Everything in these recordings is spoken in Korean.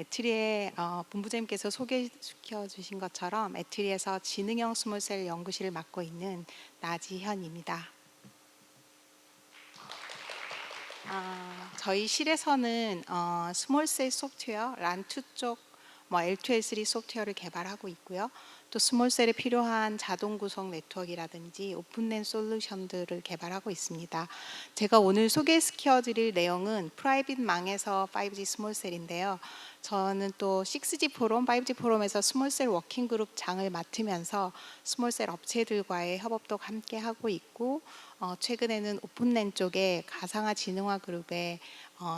에트리의 본부장님께서 소개시켜 주신 것처럼 에트리에서 지능형 스몰셀 연구실을 맡고 있는 나지현입니다. 저희 실에서는 스몰셀 소프트웨어, 란2 쪽, L2L3 소프트웨어를 개발하고 있고요. 또 스몰셀에 필요한 자동 구성 네트워크라든지 오픈랜 솔루션들을 개발하고 있습니다. 제가 오늘 소개시켜 드릴 내용은 프라이빗 망에서 5G 스몰셀인데요. 저는 또 6G 포럼, 5G 포럼에서 스몰셀 워킹그룹 장을 맡으면서 스몰셀 업체들과의 협업도 함께 하고 있고, 최근에는 오픈랜 쪽에 가상화 지능화 그룹에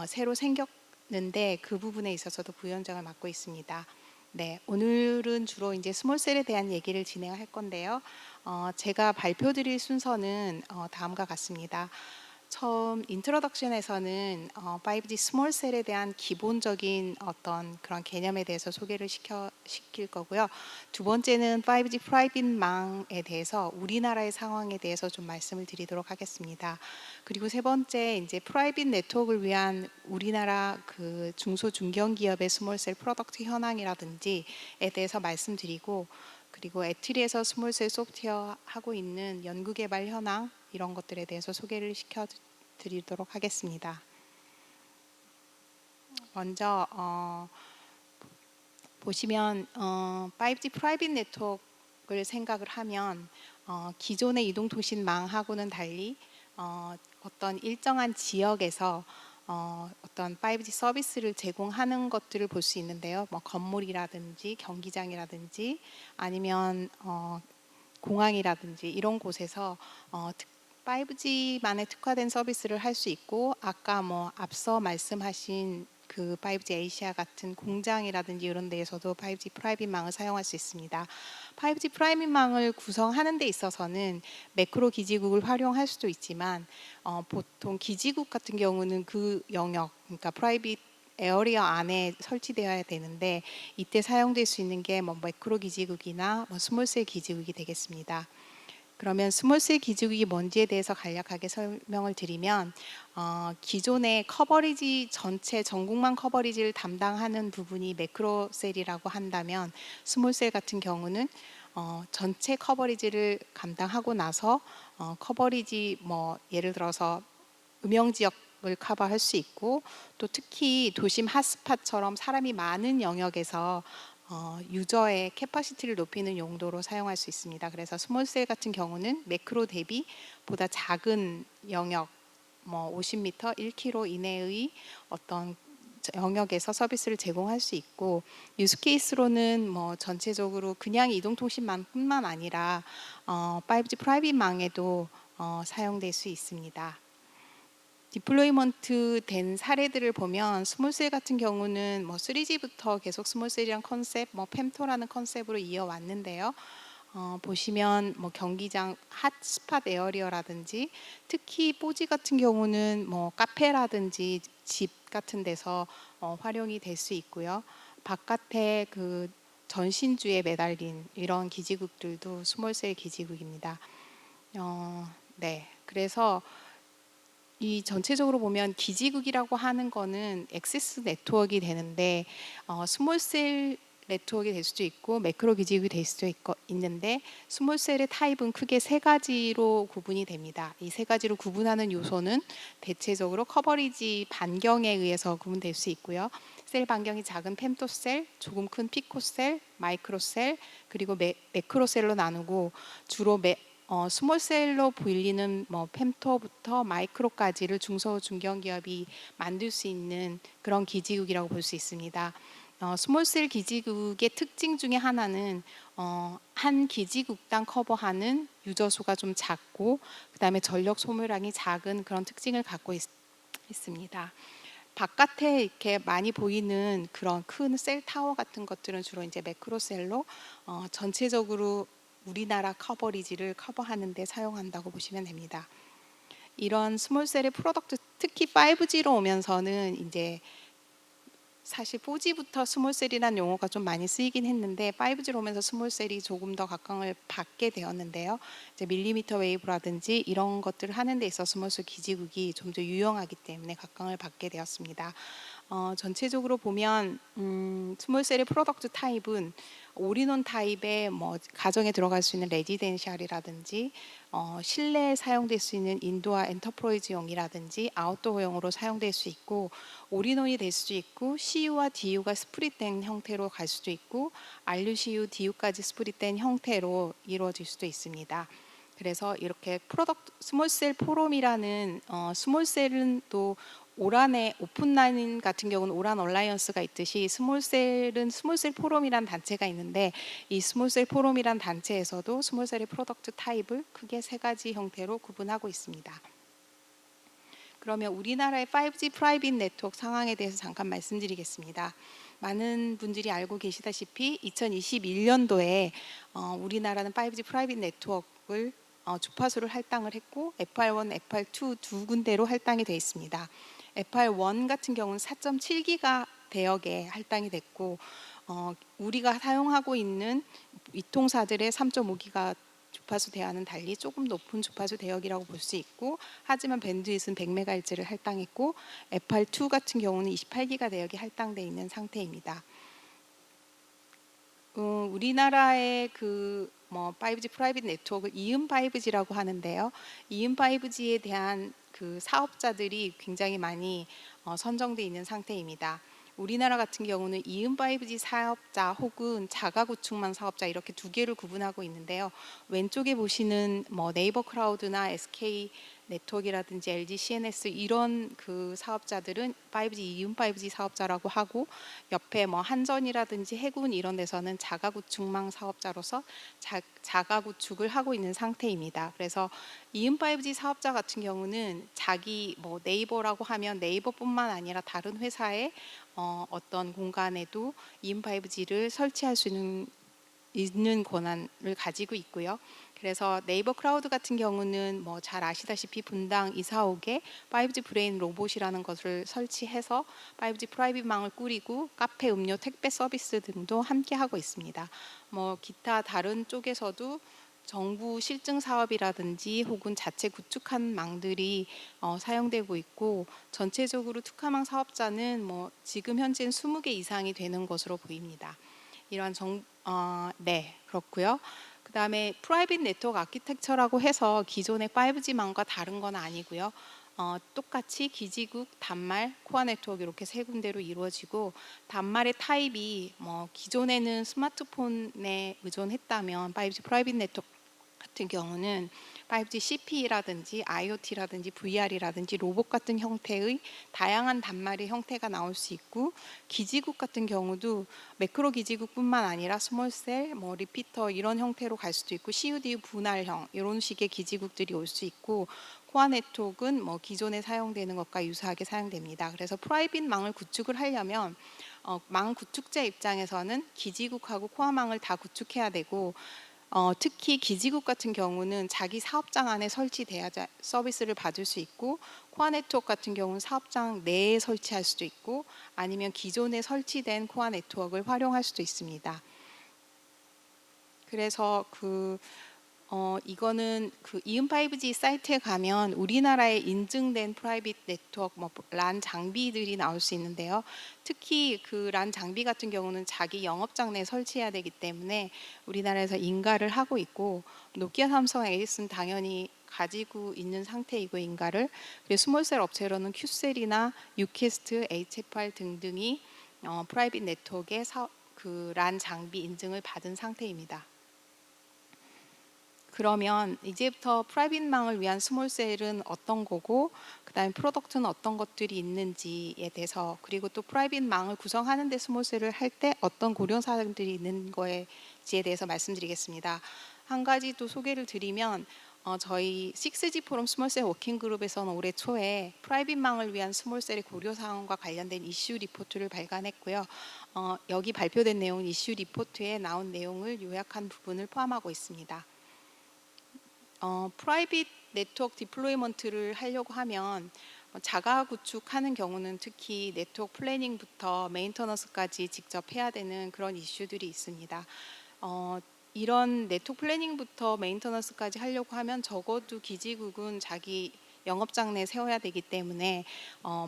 새로 생겼는데 그 부분에 있어서도 부위원장을 맡고 있습니다. 네, 오늘은 주로 이제 스몰셀에 대한 얘기를 진행할 건데요. 제가 발표드릴 순서는 다음과 같습니다. 처음 인트로덕션에서는 5G 스몰셀에 대한 기본적인 어떤 그런 개념에 대해서 소개를 시킬 거고요. 두 번째는 5G 프라이빗 망에 대해서 우리나라의 상황에 대해서 좀 말씀을 드리도록 하겠습니다. 그리고 세 번째 이제 프라이빗 네트워크를 위한 우리나라 그 중소 중견기업의 스몰셀 프로덕트 현황이라든지에 대해서 말씀드리고, 그리고 에트리에서 스몰셀 소프트웨어 하고 있는 연구개발 현황 이런 것들에 대해서 소개를 시켜드리도록 하겠습니다. 먼저 보시면 5G 프라이빗 네트워크를 생각을 하면 기존의 이동통신망하고는 달리 어떤 일정한 지역에서 어떤 5G 서비스를 제공하는 것들을 볼 수 있는데요. 건물이라든지 경기장이라든지 아니면 공항이라든지 이런 곳에서 5G만의 특화된 서비스를 할 수 있고, 아까 앞서 말씀하신 그 5G 아시아 같은 공장이라든지 이런 데에서도 5G 프라이빗 망을 사용할 수 있습니다. 5G 프라이빗 망을 구성하는 데 있어서는 매크로 기지국을 활용할 수도 있지만 보통 기지국 같은 경우는 그 영역, 그러니까 프라이빗 에어리어 안에 설치되어야 되는데, 이때 사용될 수 있는 게 매크로 기지국이나 스몰셀 기지국이 되겠습니다. 그러면 스몰셀 기지국이 뭔지에 대해서 간략하게 설명을 드리면, 기존의 커버리지 전체 전국망 커버리지를 담당하는 부분이 매크로셀이라고 한다면, 스몰셀 같은 경우는 전체 커버리지를 감당하고 나서 커버리지 예를 들어서 음영 지역을 커버할 수 있고, 또 특히 도심 핫스팟처럼 사람이 많은 영역에서 유저의 캐파시티를 높이는 용도로 사용할 수 있습니다. 그래서 스몰셀 같은 경우는 매크로 대비 보다 작은 영역, 50m, 1km 이내의 어떤 영역에서 서비스를 제공할 수 있고, 유스케이스로는 전체적으로 그냥 이동통신망뿐만 아니라 5G 프라이빗 망에도 사용될 수 있습니다. 디플로이먼트 된 사례들을 보면 스몰셀 같은 경우는 3G부터 계속 스몰셀이란 컨셉, 펨토라는 컨셉으로 이어왔는데요. 보시면 경기장 핫스팟 에어리어라든지, 특히 4G 같은 경우는 카페라든지 집 같은 데서 활용이 될 수 있고요. 바깥에 그 전신주에 매달린 이런 기지국들도 스몰셀 기지국입니다. 네, 그래서 이 전체적으로 보면 기지국이라고 하는 거는 액세스 네트워크가 되는데, 스몰셀 네트워크가 될 수도 있고 매크로 기지국이 될 수도 있는데, 스몰셀의 타입은 크게 세 가지로 구분이 됩니다. 이 세 가지로 구분하는 요소는 대체적으로 커버리지 반경에 의해서 구분될 수 있고요. 셀 반경이 작은 펜토셀, 조금 큰 피코셀, 마이크로셀, 그리고 매크로셀로 나누고, 주로 스몰셀로 불리는 펜토부터 마이크로까지를 중소 중견기업이 만들 수 있는 그런 기지국이라고 볼 수 있습니다. 스몰셀 기지국의 특징 중에 하나는 한 기지국당 커버하는 유저 수가 좀 작고, 그 다음에 전력 소모량이 작은 그런 특징을 갖고 있습니다. 바깥에 이렇게 많이 보이는 그런 큰 셀 타워 같은 것들은 주로 이제 매크로셀로 전체적으로 우리나라 커버리지를 커버하는 데 사용한다고 보시면 됩니다. 이런 스몰셀의 프로덕트, 특히 5G로 오면서는 이제 사실 4G부터 스몰셀이라는 용어가 좀 많이 쓰이긴 했는데, 5G로 오면서 스몰셀이 조금 더 각광을 받게 되었는데요. 이제 밀리미터 웨이브라든지 이런 것들을 하는 데 있어서 스몰셀 기지국이 좀 더 유용하기 때문에 각광을 받게 되었습니다. 전체적으로 보면 스몰셀의 프로덕트 타입은 올인원 타입의 뭐 가정에 들어갈 수 있는 레지덴셜이라든지 실내에 사용될 수 있는 인도어 엔터프라이즈용이라든지 아웃도어용으로 사용될 수 있고, 올인원이 될 수도 있고 CU와 DU가 스프릿된 형태로 갈 수도 있고 RUCU, DU까지 스프릿된 형태로 이루어질 수도 있습니다. 그래서 이렇게 프로덕트 스몰셀 포럼이라는 스몰셀은 또 오란의 오픈라인 같은 경우는 오란 얼라이언스가 있듯이 스몰셀은 스몰셀 포럼이란 단체가 있는데, 이 스몰셀 포럼이란 단체에서도 스몰셀의 프로덕트 타입을 크게 세 가지 형태로 구분하고 있습니다. 그러면 우리나라의 5G 프라이빗 네트워크 상황에 대해서 잠깐 말씀드리겠습니다. 많은 분들이 알고 계시다시피 2021년도에 우리나라는 5G 프라이빗 네트워크를 주파수를 할당을 했고 FR1, FR2 두 군데로 할당이 되어 있습니다. FR1 같은 경우는 4.7기가 대역에 할당이 됐고 우리가 사용하고 있는 이통사들의 3.5기가 주파수 대역과는 달리 조금 높은 주파수 대역이라고 볼 수 있고, 하지만 밴드위스는 100MHz를 할당했고 FR2 같은 경우는 28기가 대역이 할당되어 있는 상태입니다. 우리나라의 5G 프라이빗 네트워크를 이음 5G라고 하는데요. 이음 5G에 대한 그 사업자들이 굉장히 많이 선정되어 있는 상태입니다. 우리나라 같은 경우는 이음 5G 사업자 혹은 자가 구축망 사업자 이렇게 두 개를 구분하고 있는데요. 왼쪽에 보시는 네이버 크라우드나 SK 네트워크라든지 LG CNS 이런 그 사업자들은 5G 이음 5G 사업자라고 하고, 옆에 한전이라든지 해군 이런 데서는 자가 구축망 사업자로서 자가 구축을 하고 있는 상태입니다. 그래서 이음 5G 사업자 같은 경우는 자기 네이버라고 하면 네이버뿐만 아니라 다른 회사의 어떤 공간에도 이음 5G를 설치할 수 있는 권한을 가지고 있고요. 그래서 네이버 크라우드 같은 경우는 잘 아시다시피 분당 245개 5G 브레인 로봇이라는 것을 설치해서 5G 프라이빗망을 꾸리고 카페, 음료, 택배 서비스 등도 함께 하고 있습니다. 기타 다른 쪽에서도 정부 실증 사업이라든지 혹은 자체 구축한 망들이 사용되고 있고, 전체적으로 특화망 사업자는 지금 현재는 20개 이상이 되는 것으로 보입니다. 이러한 네, 그렇고요. 그 다음에 프라이빗 네트워크 아키텍처라고 해서 기존의 5G망과 다른 건 아니고요. 똑같이 기지국, 단말, 코어 네트워크 이렇게 세 군데로 이루어지고, 단말의 타입이 기존에는 스마트폰에 의존했다면 5G 프라이빗 네트워크 같은 경우는 5G CP라든지 IoT라든지 VR이라든지 로봇 같은 형태의 다양한 단말의 형태가 나올 수 있고, 기지국 같은 경우도 매크로 기지국뿐만 아니라 스몰셀, 리피터 이런 형태로 갈 수도 있고, CUDU 분할형 이런 식의 기지국들이 올 수 있고, 코어 네트워크는 기존에 사용되는 것과 유사하게 사용됩니다. 그래서 프라이빗 망을 구축을 하려면 망 구축자 입장에서는 기지국하고 코어망을 다 구축해야 되고, 특히 기지국 같은 경우는 자기 사업장 안에 설치돼야 서비스를 받을 수 있고, 코어 네트워크 같은 경우는 사업장 내에 설치할 수도 있고 아니면 기존에 설치된 코어 네트워크를 활용할 수도 있습니다. 그래서 이거는 이음 5G 사이트에 가면 우리나라에 인증된 프라이빗 네트워크 란 장비들이 나올 수 있는데요. 특히 그 란 장비 같은 경우는 자기 영업장 내에 설치해야 되기 때문에 우리나라에서 인가를 하고 있고, 노키아, 삼성, 에디슨 당연히 가지고 있는 상태이고 인가를. 그리고 스몰셀 업체로는 큐셀이나 유캐스트, HFR 등등이 프라이빗 네트워크의 란 장비 인증을 받은 상태입니다. 그러면 이제부터 프라이빗망을 위한 스몰셀은 어떤 거고, 그 다음에 프로덕트는 어떤 것들이 있는지에 대해서, 그리고 또 프라이빗망을 구성하는데 스몰셀을 할 때 어떤 고려사항들이 있는 거에지에 대해서 말씀드리겠습니다. 한 가지 또 소개를 드리면 저희 6G 포럼 스몰셀 워킹그룹에서는 올해 초에 프라이빗망을 위한 스몰셀의 고려사항과 관련된 이슈 리포트를 발간했고요. 여기 발표된 내용은 이슈 리포트에 나온 내용을 요약한 부분을 포함하고 있습니다. 프라이빗 네트워크 디플로이먼트를 하려고 하면 자가 구축하는 경우는 특히 네트워크 플래닝부터 메인터넌스까지 직접 해야 되는 그런 이슈들이 있습니다. 이런 네트워크 플래닝부터 메인터넌스까지 하려고 하면 적어도 기지국은 자기 영업장 내에 세워야 되기 때문에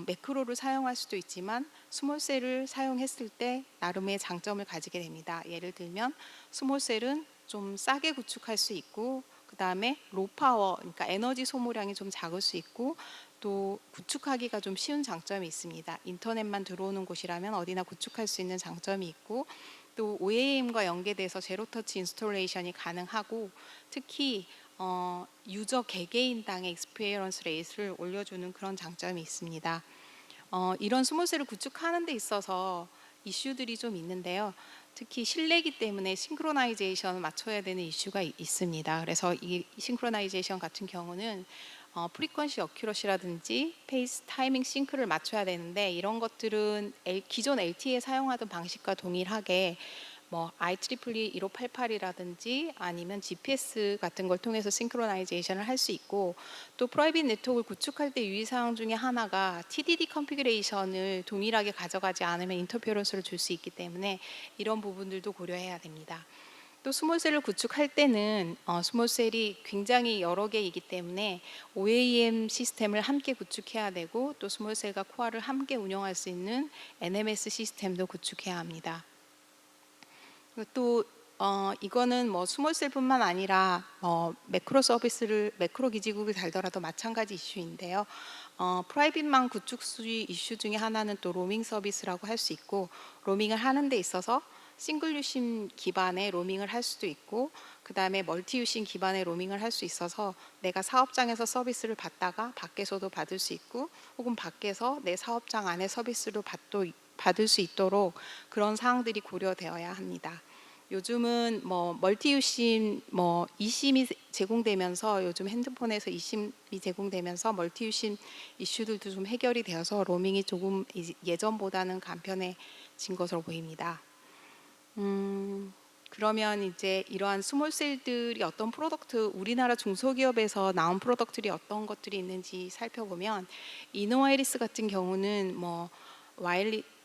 매크로를 사용할 수도 있지만 스몰셀을 사용했을 때 나름의 장점을 가지게 됩니다. 예를 들면 스몰셀은 좀 싸게 구축할 수 있고, 그 다음에 로파워, 그러니까 에너지 소모량이 좀 작을 수 있고, 또 구축하기가 좀 쉬운 장점이 있습니다. 인터넷만 들어오는 곳이라면 어디나 구축할 수 있는 장점이 있고, 또 OAM과 연계돼서 제로터치 인스톨레이션이 가능하고, 특히 유저 개개인당의 익스피리언스 레이트를 올려주는 그런 장점이 있습니다. 이런 스몰셀을 구축하는 데 있어서 이슈들이 좀 있는데요. 특히 실내기 때문에 싱크로나이제이션을 맞춰야 되는 이슈가 있습니다. 그래서 이 싱크로나이제이션 같은 경우는 프리퀀시 어큐러시라든지 페이스 타이밍 싱크를 맞춰야 되는데, 이런 것들은 기존 LTE에 사용하던 방식과 동일하게 뭐 IEEE 1588이라든지 아니면 GPS 같은 걸 통해서 싱크로나이제이션을 할 수 있고, 또 프라이빗 네트워크를 구축할 때 유의사항 중에 하나가 TDD 컨피그레이션을 동일하게 가져가지 않으면 인터페어런스를 줄 수 있기 때문에 이런 부분들도 고려해야 됩니다. 또 스몰셀을 구축할 때는 스몰셀이 굉장히 여러 개이기 때문에 OAM 시스템을 함께 구축해야 되고, 또 스몰셀과 코아를 함께 운영할 수 있는 NMS 시스템도 구축해야 합니다. 또 이거는 뭐 스몰셀뿐만 아니라 매크로 서비스를 매크로 기지국을 달더라도 마찬가지 이슈인데요. 프라이빗망 구축 수위 이슈 중에 하나는 또 로밍 서비스라고 할 수 있고, 로밍을 하는 데 있어서 싱글 유심 기반의 로밍을 할 수도 있고, 그 다음에 멀티 유심 기반의 로밍을 할 수 있어서 내가 사업장에서 서비스를 받다가 밖에서도 받을 수 있고, 혹은 밖에서 내 사업장 안에 서비스를 받을 수 있도록 그런 사항들이 고려되어야 합니다. 요즘은 뭐 멀티 유심 뭐 e심이 제공되면서, 요즘 핸드폰에서 e심이 제공되면서 멀티 유심 이슈들도 좀 해결이 되어서 로밍이 조금 예전보다는 간편해진 것으로 보입니다. 그러면 이제 이러한 스몰셀들이 어떤 프로덕트, 우리나라 중소기업에서 나온 프로덕트들이 어떤 것들이 있는지 살펴보면, 이노와이리스 같은 경우는 뭐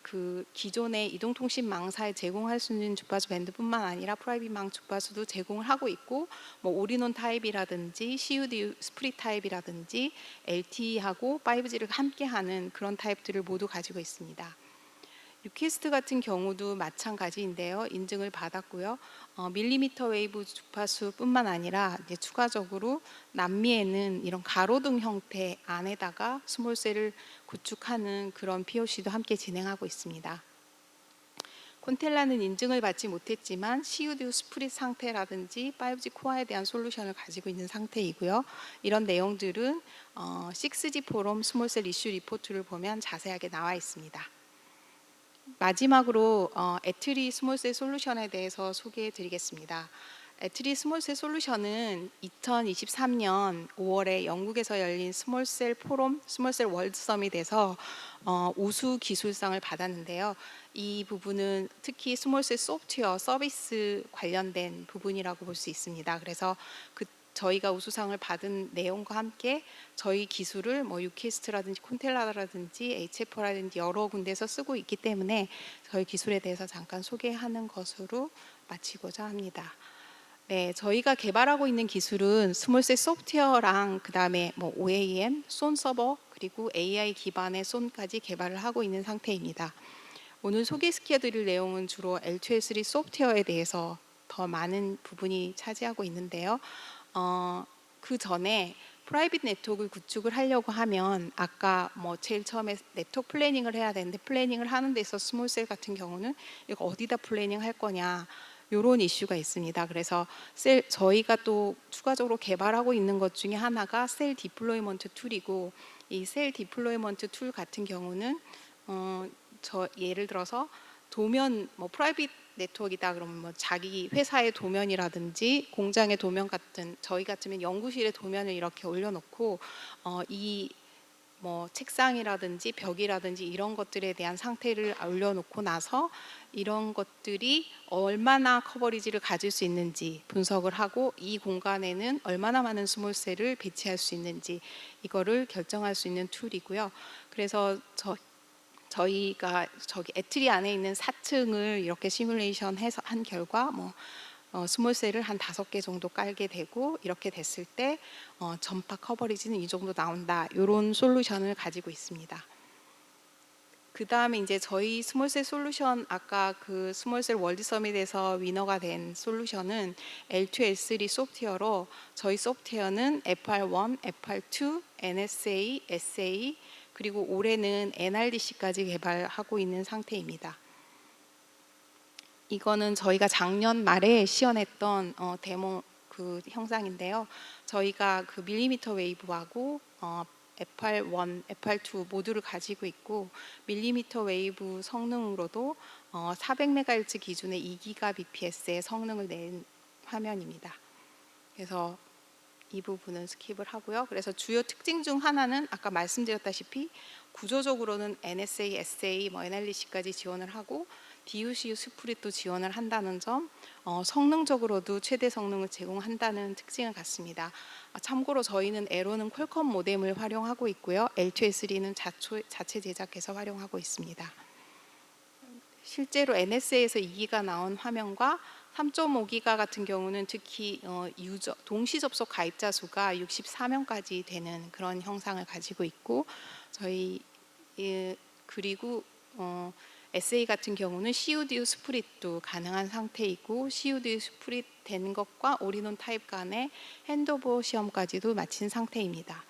그 기존의 이동통신망사에 제공할 수 있는 주파수 밴드뿐만 아니라 프라이빗망 주파수도 제공을 하고 있고, 뭐 올인원 타입이라든지 CUD 스프릿 타입이라든지 LTE하고 5G를 함께하는 그런 타입들을 모두 가지고 있습니다. 유키스트 같은 경우도 마찬가지인데요. 인증을 받았고요. 밀리미터 웨이브 주파수뿐만 아니라 이제 추가적으로 남미에는 이런 가로등 형태 안에다가 스몰셀을 구축하는 그런 POC도 함께 진행하고 있습니다. 콘텔라는 인증을 받지 못했지만 CUD 스프릿 상태라든지 5G 코어에 대한 솔루션을 가지고 있는 상태이고요. 이런 내용들은 6G 포럼 스몰셀 이슈 리포트를 보면 자세하게 나와 있습니다. 마지막으로 애트리 스몰셀 솔루션에 대해서 소개해 드리겠습니다. 애트리 스몰셀 솔루션은 2023년 5월에 영국에서 열린 스몰셀 포럼, 스몰셀 월드 서밋에서 우수 기술상을 받았는데요. 이 부분은 특히 스몰셀 소프트웨어 서비스 관련된 부분이라고 볼 수 있습니다. 그래서 저희가 우수상을 받은 내용과 함께 저희 기술을 뭐 유키스트라든지 콘텔라라든지 HF라든지 여러 군데서 쓰고 있기 때문에 저희 기술에 대해서 잠깐 소개하는 것으로 마치고자 합니다. 네, 저희가 개발하고 있는 기술은 스몰셀 소프트웨어랑 그 다음에 뭐 OAM, 손 서버, 그리고 AI 기반의 손까지 개발을 하고 있는 상태입니다. 오늘 소개시켜드릴 내용은 주로 L2L3 소프트웨어에 대해서 더 많은 부분이 차지하고 있는데요. 그 전에 프라이빗 네트워크를 구축을 하려고 하면 아까 뭐 제일 처음에 네트워크 플래닝을 해야 되는데, 플래닝을 하는 데 있어 스몰셀 같은 경우는 이거 어디다 플래닝 할 거냐, 이런 이슈가 있습니다. 그래서 저희가 또 추가적으로 개발하고 있는 것 중에 하나가 셀 디플로이먼트 툴이고, 이 셀 디플로이먼트 툴 같은 경우는 예를 들어서 도면 뭐 프라이빗 네트워크이다 그러면 뭐 자기 회사의 도면이라든지 공장의 도면 같은, 저희 같으면 연구실의 도면을 이렇게 올려놓고 이 뭐 책상이라든지 벽이라든지 이런 것들에 대한 상태를 올려놓고 나서 이런 것들이 얼마나 커버리지를 가질 수 있는지 분석을 하고, 이 공간에는 얼마나 많은 스몰셀을 배치할 수 있는지 이거를 결정할 수 있는 툴이고요. 그래서 저희가 저기 애트리 안에 있는 4층을 이렇게 시뮬레이션 해서 한 결과 뭐 스몰셀을 한 5개 정도 깔게 되고, 이렇게 됐을 때 전파 커버리지는 이 정도 나온다, 이런 솔루션을 가지고 있습니다. 그다음에 이제 저희 스몰셀 솔루션 아까 그 스몰셀 월드 서밋에서 위너가 된 솔루션은 L2, L3 소프트웨어로 저희 소프트웨어는 FR1, FR2, NSA, SA 그리고 올해는 NRDC까지 개발하고 있는 상태입니다. 이거는 저희가 작년 말에 시연했던 데모 그 형상인데요. 저희가 그 밀리미터 웨이브하고 FR1, FR2 모두를 가지고 있고 밀리미터 웨이브 성능으로도 400MHz 기준의 2GBps의 성능을 낸 화면입니다. 그래서 이 부분은 스킵을 하고요. 그래서 주요 특징 중 하나는 아까 말씀드렸다시피 구조적으로는 NSA, SA, NRDC까지 지원을 하고 DUCU 스프릿도 지원을 한다는 점, 성능적으로도 최대 성능을 제공한다는 특징을 갖습니다. 참고로 저희는 에로는 퀄컴 모뎀을 활용하고 있고요. L2S3는 자체 제작해서 활용하고 있습니다. 실제로 NSA에서 2기가 나온 화면과 3.5기가 같은 경우는 특히 동시 접속 가입자 수가 64명까지 되는 그런 형상을 가지고 있고 저희 그리고 SA 같은 경우는 CUDU 스프릿도 가능한 상태이고 CUDU 스프릿 된 것과 올인원 타입 간의 핸드오버 시험까지도 마친 상태입니다.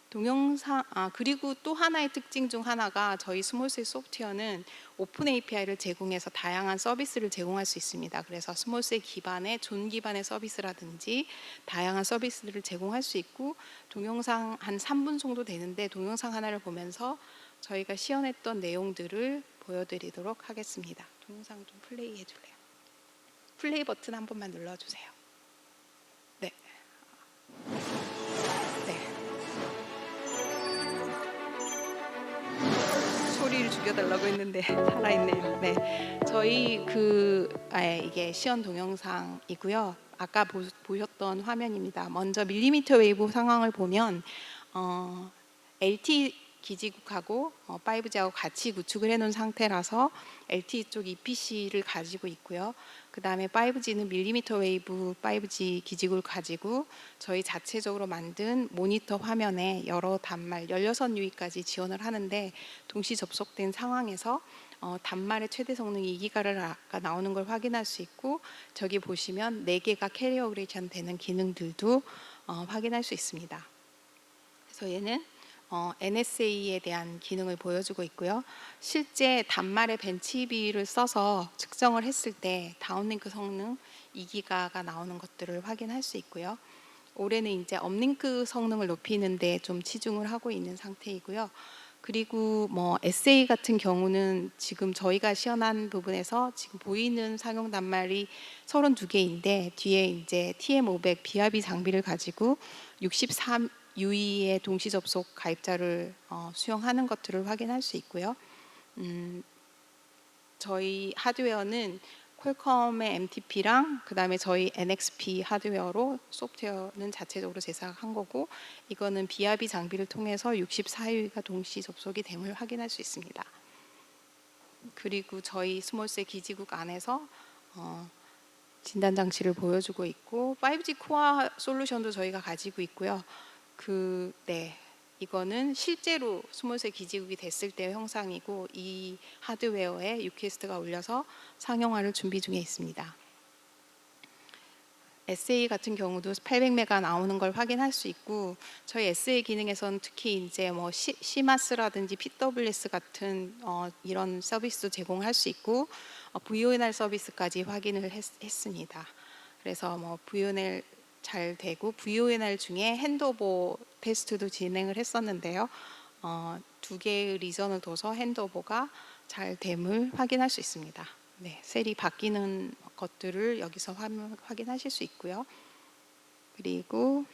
동영상 그리고 또 하나의 특징 중 하나가 저희 스몰셀 소프트웨어는 오픈 API를 제공해서 다양한 서비스를 제공할 수 있습니다. 그래서 스몰셀 기반의 존 기반의 서비스라든지 다양한 서비스들을 제공할 수 있고 동영상 한 3분 정도 되는데 동영상 하나를 보면서 저희가 시연했던 내용들을 보여드리도록 하겠습니다. 동영상 좀 플레이 해줄래요? 플레이 버튼 한 번만 눌러주세요. 네. 네. 소리를 죽여달라고 했는데 살아있네요. 네. 저희 이게 시연 동영상이고요. 아까 보셨던 화면입니다. 먼저 밀리미터 웨이브 상황을 보면 LTE 기지국하고 5G하고 같이 구축을 해놓은 상태라서 LTE 쪽 EPC를 가지고 있고요. 그 다음에 5G는 밀리미터 웨이브 5G 기지국을 가지고 저희 자체적으로 만든 모니터 화면에 여러 단말 16유희까지 지원을 하는데 동시 접속된 상황에서 단말의 최대 성능 2기가가 나오는 걸 확인할 수 있고 저기 보시면 4개가 캐리어그레이션 되는 기능들도 확인할 수 있습니다. 그래서 얘는 NSA에 대한 기능을 보여주고 있고요. 실제 단말의 벤치비를 써서 측정을 했을 때 다운링크 성능 2기가가 나오는 것들을 확인할 수 있고요. 올해는 이제 업링크 성능을 높이는 데 좀 치중을 하고 있는 상태이고요. 그리고 SA 같은 경우는 지금 저희가 시연한 부분에서 지금 보이는 상용 단말이 32개인데 뒤에 이제 TM500 BRB 장비를 가지고 63유희의 동시 접속 가입자를 수용하는 것들을 확인할 수 있고요. 저희 하드웨어는 퀄컴의 MTP랑 그 다음에 저희 NXP 하드웨어로 소프트웨어는 자체적으로 제작한 거고 이거는 BRB 장비를 통해서 64유희가 동시 접속이 됨을 확인할 수 있습니다. 그리고 저희 스몰셀 기지국 안에서 진단 장치를 보여주고 있고 5G 코어 솔루션도 저희가 가지고 있고요. 이거는 실제로 스몰셀 기지국이 됐을 때의 형상이고 이 하드웨어에 유캐스트가 올려서 상용화를 준비 중에 있습니다. SA 같은 경우도 800메가 나오는 걸 확인할 수 있고 저희 SA 기능에서는 특히 이제 CMAS라든지 PWS 같은 이런 서비스도 제공할 수 있고 VONR 서비스까지 확인을 했습니다. 그래서 VONR 잘 되고 VONR 중에 핸드오버 테스트도 진행을 했었는데요. 2개의 리전을 둬서 핸드오버가 잘 됨을 확인할 수 있습니다. 네, 셀이 바뀌는 것들을 여기서 확인하실 수 있고요. 그리고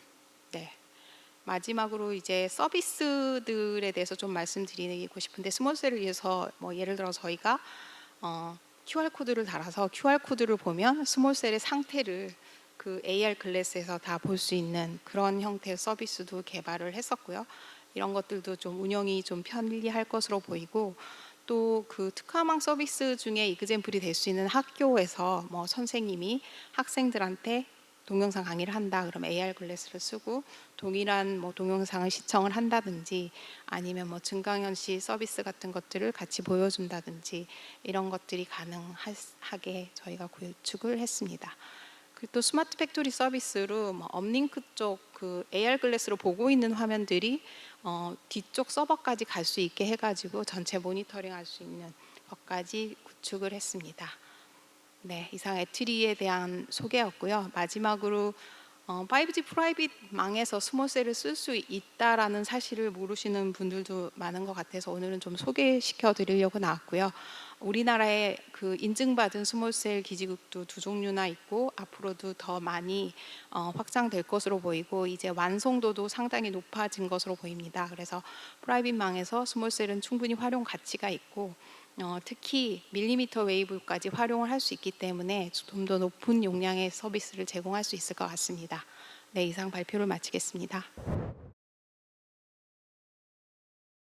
마지막으로 이제 서비스들에 대해서 좀 말씀드리고 싶은데 스몰셀을 위해서 예를 들어 저희가 QR 코드를 달아서 QR 코드를 보면 스몰셀의 상태를 그 AR 글래스에서 다 볼 수 있는 그런 형태의 서비스도 개발을 했었고요. 이런 것들도 좀 운영이 좀 편리할 것으로 보이고 또 그 특화망 서비스 중에 이그젠플이 될 수 있는 학교에서 선생님이 학생들한테 동영상 강의를 한다 그러면 AR 글래스를 쓰고 동일한 뭐 동영상을 시청을 한다든지 아니면 뭐 증강현실 서비스 같은 것들을 같이 보여준다든지 이런 것들이 가능하게 저희가 구축을 했습니다. 그리고 또 스마트 팩토리 서비스로 뭐 업링크 쪽 그 AR 글래스로 보고 있는 화면들이 뒤쪽 서버까지 갈 수 있게 해가지고 전체 모니터링 할 수 있는 것까지 구축을 했습니다. 네, 이상 애트리에 대한 소개였고요. 마지막으로 5G 프라이빗 망에서 스몰셀을 쓸 수 있다라는 사실을 모르시는 분들도 많은 것 같아서 오늘은 좀 소개시켜 드리려고 나왔고요. 우리나라에 그 인증받은 스몰셀 기지국도 2종류나 있고 앞으로도 더 많이 확장될 것으로 보이고 이제 완성도도 상당히 높아진 것으로 보입니다. 그래서 프라이빗 망에서 스몰셀은 충분히 활용 가치가 있고 특히 밀리미터 웨이브까지 활용을 할 수 있기 때문에 좀 더 높은 용량의 서비스를 제공할 수 있을 것 같습니다. 네, 이상 발표를 마치겠습니다.